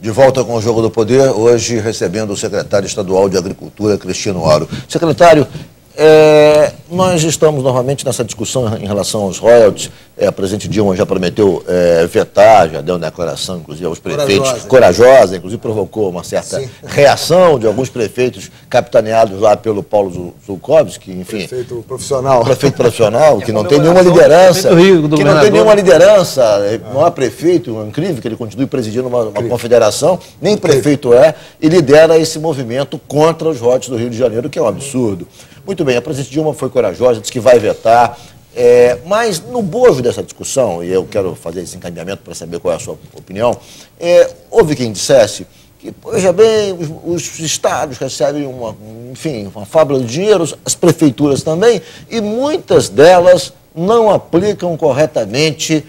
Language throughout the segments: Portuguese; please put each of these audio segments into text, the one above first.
De volta com o Jogo do Poder, hoje recebendo o secretário estadual de Agricultura, Cristiano Aro. Secretário, nós estamos novamente nessa discussão em relação aos royalties. A presidente Dilma já prometeu vetar, já deu uma declaração, inclusive, aos prefeitos, corajosa, inclusive provocou uma certa reação de alguns prefeitos capitaneados lá pelo Paulo Zulkovski, que, enfim... Prefeito profissional, que não tem nenhuma liderança, não é prefeito, é incrível que ele continue presidindo uma confederação, nem prefeito e lidera esse movimento contra os royalties do Rio de Janeiro, que é um absurdo. Muito bem, a presidente Dilma foi corajosa, disse que vai vetar, mas no bojo dessa discussão, e eu quero fazer esse encaminhamento para saber qual é a sua opinião, houve quem dissesse que, veja bem, os estados recebem uma fábula de dinheiro, as prefeituras também, e muitas delas não aplicam corretamente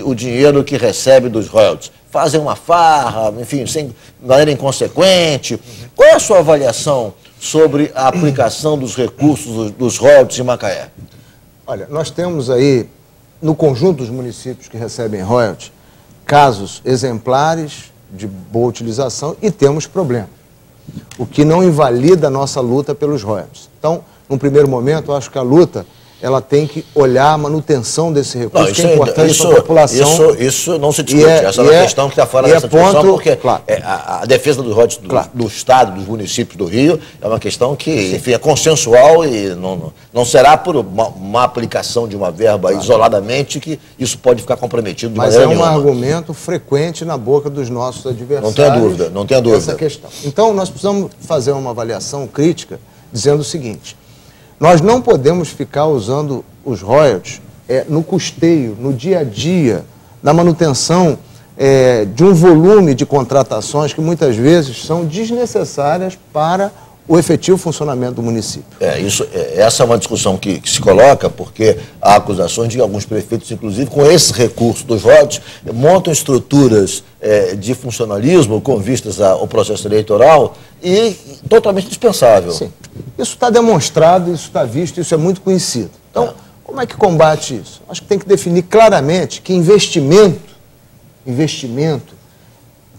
o dinheiro que recebe dos royalties. Fazem uma farra, enfim, de maneira inconsequente. Qual é a sua avaliação sobre a aplicação dos recursos dos royalties em Macaé? Olha, nós temos aí, no conjunto dos municípios que recebem royalties, casos exemplares de boa utilização e temos problema, o que não invalida a nossa luta pelos royalties. Então, num primeiro momento, eu acho que a luta ela tem que olhar a manutenção desse recurso, que é importante para a população. Isso não se discute, essa é uma questão que está fora dessa discussão, porque a defesa dos royalties do Estado, dos municípios do Rio, é uma questão que, enfim, é consensual e não será por uma aplicação de uma verba isoladamente que isso pode ficar comprometido de maneira nenhuma. Mas é um argumento frequente na boca dos nossos adversários. Não tenha dúvida. Essa questão. Então, nós precisamos fazer uma avaliação crítica dizendo o seguinte: nós não podemos ficar usando os royalties no custeio, no dia a dia, na manutenção de um volume de contratações que muitas vezes são desnecessárias para o efetivo funcionamento do município. Essa é uma discussão que se coloca porque há acusações de alguns prefeitos, inclusive, com esse recurso dos royalties, montam estruturas de funcionalismo com vistas ao processo eleitoral e totalmente dispensável. Sim. Isso está demonstrado, isso está visto, isso é muito conhecido. Então, como é que combate isso? Acho que tem que definir claramente que investimento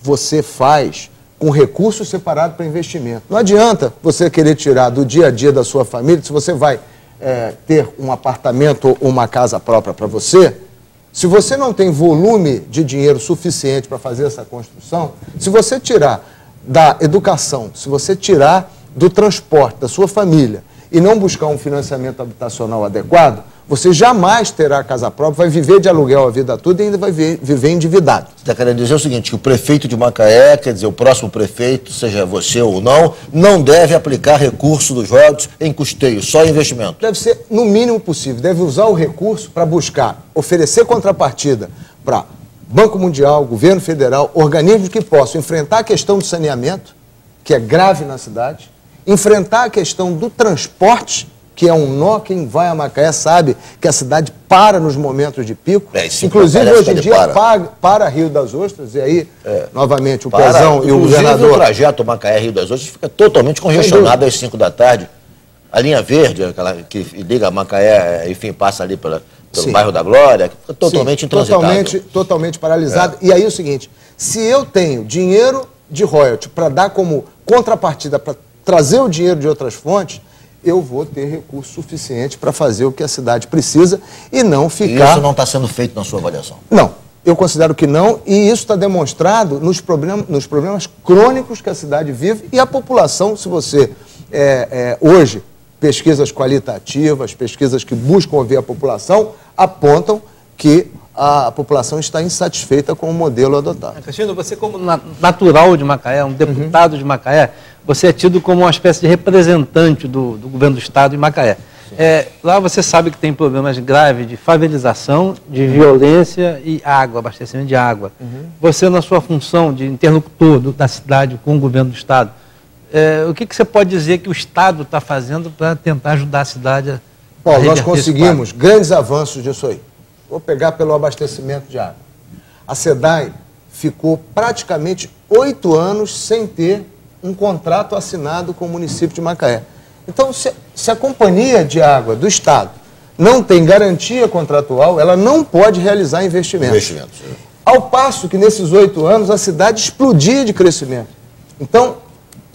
você faz com recursos separados para investimento. Não adianta você querer tirar do dia a dia da sua família, se você vai ter um apartamento ou uma casa própria para você, se você não tem volume de dinheiro suficiente para fazer essa construção, se você tirar da educação, se você tirar do transporte da sua família e não buscar um financiamento habitacional adequado, você jamais terá casa própria, vai viver de aluguel a vida toda e ainda vai viver endividado. Você está querendo dizer o seguinte, que o prefeito de Macaé, quer dizer, o próximo prefeito, seja você ou não deve aplicar recurso dos royalties em custeio, só em investimento? Deve ser no mínimo possível, deve usar o recurso para buscar, oferecer contrapartida para Banco Mundial, Governo Federal, organismos que possam enfrentar a questão do saneamento, que é grave na cidade, enfrentar a questão do transporte, que é um nó, quem vai a Macaé sabe que a cidade para nos momentos de pico. Inclusive, hoje em dia, para Rio das Ostras, e aí, novamente, o Pezão e o governador... o trajeto Macaé-Rio das Ostras fica totalmente congestionado às 5 da tarde. A linha verde, aquela que liga Macaé, enfim, passa ali pelo bairro da Glória, fica totalmente intransitável. Totalmente paralisado. E aí é o seguinte, se eu tenho dinheiro de royalty para dar como contrapartida, para trazer o dinheiro de outras fontes, eu vou ter recurso suficiente para fazer o que a cidade precisa e não ficar... Isso não está sendo feito na sua avaliação? Não, eu considero que não, e isso está demonstrado nos problemas crônicos que a cidade vive e a população, se você hoje, pesquisas qualitativas, pesquisas que buscam ouvir a população, apontam que a população está insatisfeita com o modelo adotado. Cristiano, você como natural de Macaé, um deputado de Macaé, você é tido como uma espécie de representante do governo do Estado em Macaé. Lá você sabe que tem problemas graves de favelização, de violência e água, abastecimento de água. Você, na sua função de interlocutor da cidade com o governo do Estado, o que você pode dizer que o Estado está fazendo para tentar ajudar a cidade a Paulo, nós conseguimos grandes avanços disso aí. Vou pegar pelo abastecimento de água. A SEDAI ficou praticamente 8 anos sem ter um contrato assinado com o município de Macaé. Então, se a companhia de água do Estado não tem garantia contratual, ela não pode realizar investimentos. Ao passo que nesses 8 anos a cidade explodia de crescimento. Então,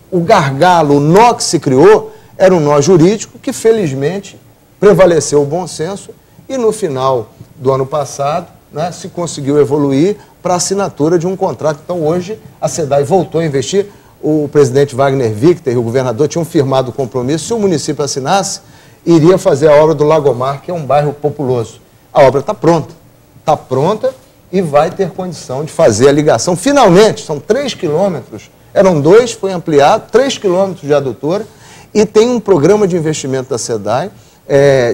o gargalo, o nó que se criou, era um nó jurídico que, felizmente, prevaleceu o bom senso e, no final do ano passado, né, se conseguiu evoluir para a assinatura de um contrato. Então, hoje, a SEDAI voltou a investir. O presidente Wagner Victor e o governador tinham firmado o compromisso. Se o município assinasse, iria fazer a obra do Lagomar, que é um bairro populoso. A obra está pronta e vai ter condição de fazer a ligação. Finalmente, são 3 quilômetros, eram 2, foi ampliado, 3 quilômetros de adutora, e tem um programa de investimento da SEDAI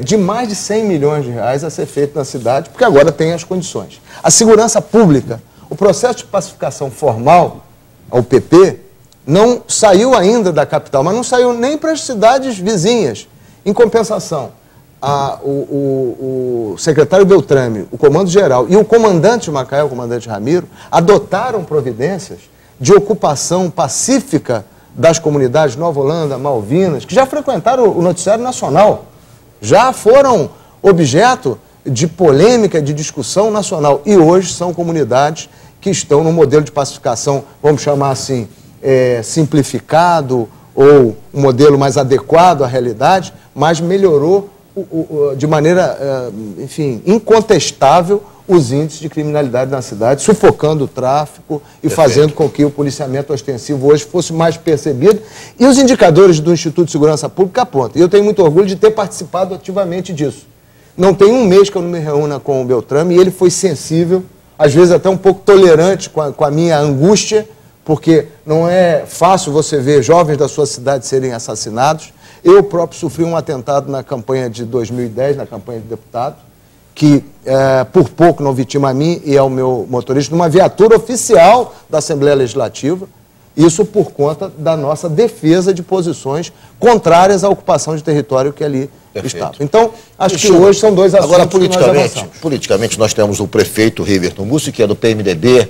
de mais de 100 milhões de reais a ser feito na cidade, porque agora tem as condições. A segurança pública, o processo de pacificação formal, a UPP, não saiu ainda da capital, mas não saiu nem para as cidades vizinhas. Em compensação, o secretário Beltrame, o comando-geral e o comandante de Macaé, o comandante Ramiro, adotaram providências de ocupação pacífica das comunidades Nova Holanda, Malvinas, que já frequentaram o noticiário nacional, já foram objeto de polêmica, de discussão nacional, e hoje são comunidades que estão no modelo de pacificação, vamos chamar assim, simplificado, ou um modelo mais adequado à realidade, mas melhorou de maneira, enfim, incontestável os índices de criminalidade na cidade, sufocando o tráfico e fazendo com que o policiamento ostensivo hoje fosse mais percebido. E os indicadores do Instituto de Segurança Pública apontam. E eu tenho muito orgulho de ter participado ativamente disso. Não tem um mês que eu não me reúna com o Beltrame e ele foi sensível, às vezes até um pouco tolerante com a minha angústia, porque não é fácil você ver jovens da sua cidade serem assassinados. Eu próprio sofri um atentado na campanha de 2010, na campanha de deputado, que por pouco não vitima a mim e ao meu motorista, numa viatura oficial da Assembleia Legislativa, isso por conta da nossa defesa de posições contrárias à ocupação de território que ali estava. Então, acho que hoje são dois assuntos. Agora, politicamente, nós temos o prefeito Riverton Mussi, que é do PMDB,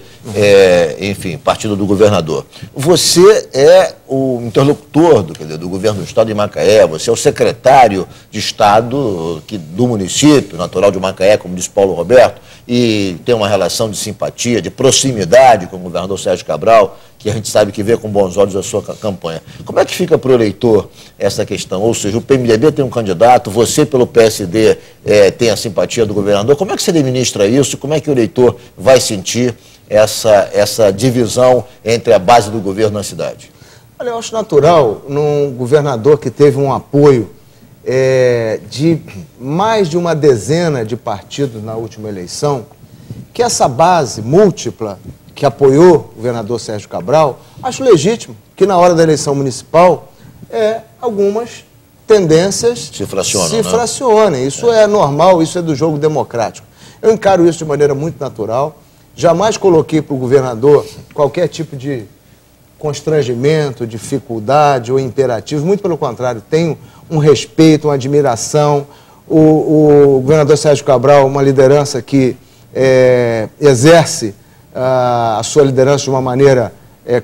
enfim, partido do governador. Você é o interlocutor do governo do Estado de Macaé, você é o secretário de Estado do município, natural de Macaé, como disse Paulo Roberto, e tem uma relação de simpatia, de proximidade com o governador Sérgio Cabral, que a gente sabe que vê com bons olhos a sua campanha. Como é que fica para o eleitor essa questão? Ou seja, o PMDB tem um candidato, você pelo PSD tem a simpatia do governador. Como é que você administra isso? Como é que o eleitor vai sentir essa divisão entre a base do governo na cidade? Olha, eu acho natural, num governador que teve um apoio de mais de uma dezena de partidos na última eleição, que essa base múltipla que apoiou o governador Sérgio Cabral, acho legítimo que na hora da eleição municipal algumas tendências se fracionem. Isso é normal, isso é do jogo democrático. Eu encaro isso de maneira muito natural. Jamais coloquei para o governador qualquer tipo de constrangimento, dificuldade ou imperativo. Muito pelo contrário, tenho um respeito, uma admiração. O governador Sérgio Cabral, uma liderança que exerce a sua liderança de uma maneira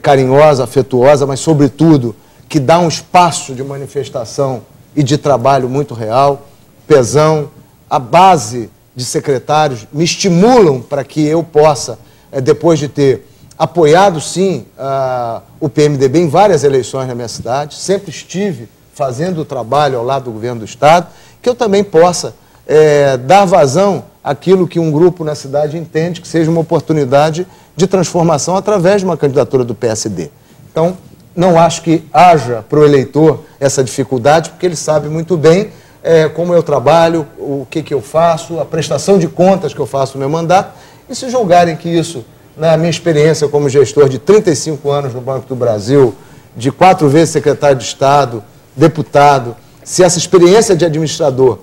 carinhosa, afetuosa, mas, sobretudo, que dá um espaço de manifestação e de trabalho muito real. Pezão, a base de secretários me estimulam para que eu possa, depois de ter apoiado, sim, o PMDB em várias eleições na minha cidade, sempre estive fazendo o trabalho ao lado do governo do Estado, que eu também possa dar vazão àquilo que um grupo na cidade entende que seja uma oportunidade de transformação através de uma candidatura do PSD. Então, não acho que haja para o eleitor essa dificuldade, porque ele sabe muito bem como eu trabalho, o que eu faço, a prestação de contas que eu faço no meu mandato, e se julgarem que isso, na minha experiência como gestor de 35 anos no Banco do Brasil, de 4 vezes secretário de Estado, deputado, se essa experiência de administrador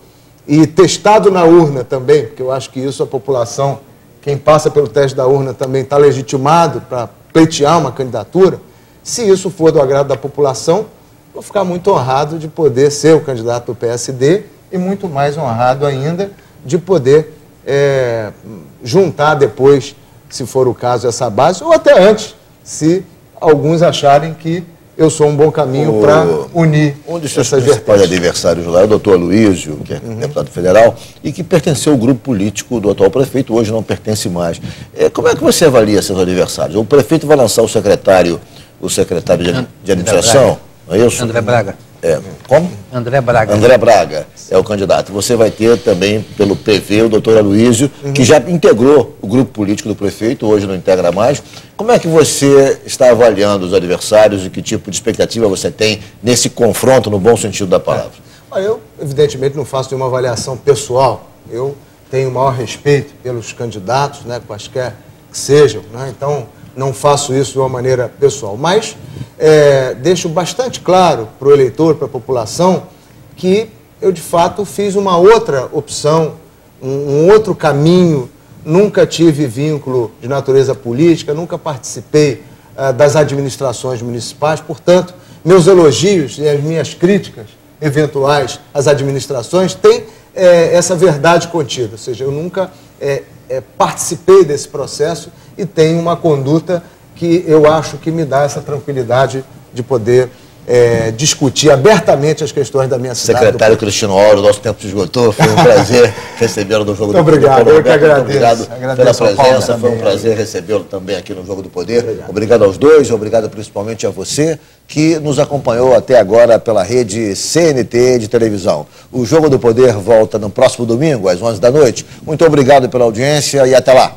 e testado na urna também, porque eu acho que isso a população, quem passa pelo teste da urna também está legitimado para pleitear uma candidatura, se isso for do agrado da população, vou ficar muito honrado de poder ser o candidato do PSD e muito mais honrado ainda de poder juntar depois, se for o caso, essa base, ou até antes, se alguns acharem que eu sou um bom caminho para unir um dos seus essas principais vertentes. adversários lá é o doutor Aloísio, que é deputado federal, e que pertenceu ao grupo político do atual prefeito, hoje não pertence mais. Como é que você avalia seus adversários? O prefeito vai lançar o secretário de administração, não é isso? André Braga. Como? André Braga. André Braga é o candidato. Você vai ter também, pelo PV, o doutor Aloísio, que já integrou o grupo político do prefeito, hoje não integra mais. Como é que você está avaliando os adversários e que tipo de expectativa você tem nesse confronto, no bom sentido da palavra? Eu, evidentemente, não faço nenhuma avaliação pessoal. Eu tenho o maior respeito pelos candidatos, né, quaisquer que sejam, né, então não faço isso de uma maneira pessoal. Mas deixo bastante claro para o eleitor, para a população, que eu, de fato, fiz uma outra opção, um outro caminho. Nunca tive vínculo de natureza política, nunca participei das administrações municipais. Portanto, meus elogios e as minhas críticas eventuais às administrações têm essa verdade contida. Ou seja, eu nunca participei desse processo e tenho uma conduta que eu acho que me dá essa tranquilidade de poder discutir abertamente as questões da minha cidade. Secretário Cristino Auro, nosso tempo se esgotou, foi um prazer recebê-lo no Jogo do Poder. Obrigado, eu que agradeço. Obrigado pela presença, foi um prazer recebê-lo também aqui no Jogo do Poder. Obrigado aos dois, obrigado principalmente a você que nos acompanhou até agora pela rede CNT de televisão. O Jogo do Poder volta no próximo domingo, às 11 da noite. Muito obrigado pela audiência e até lá.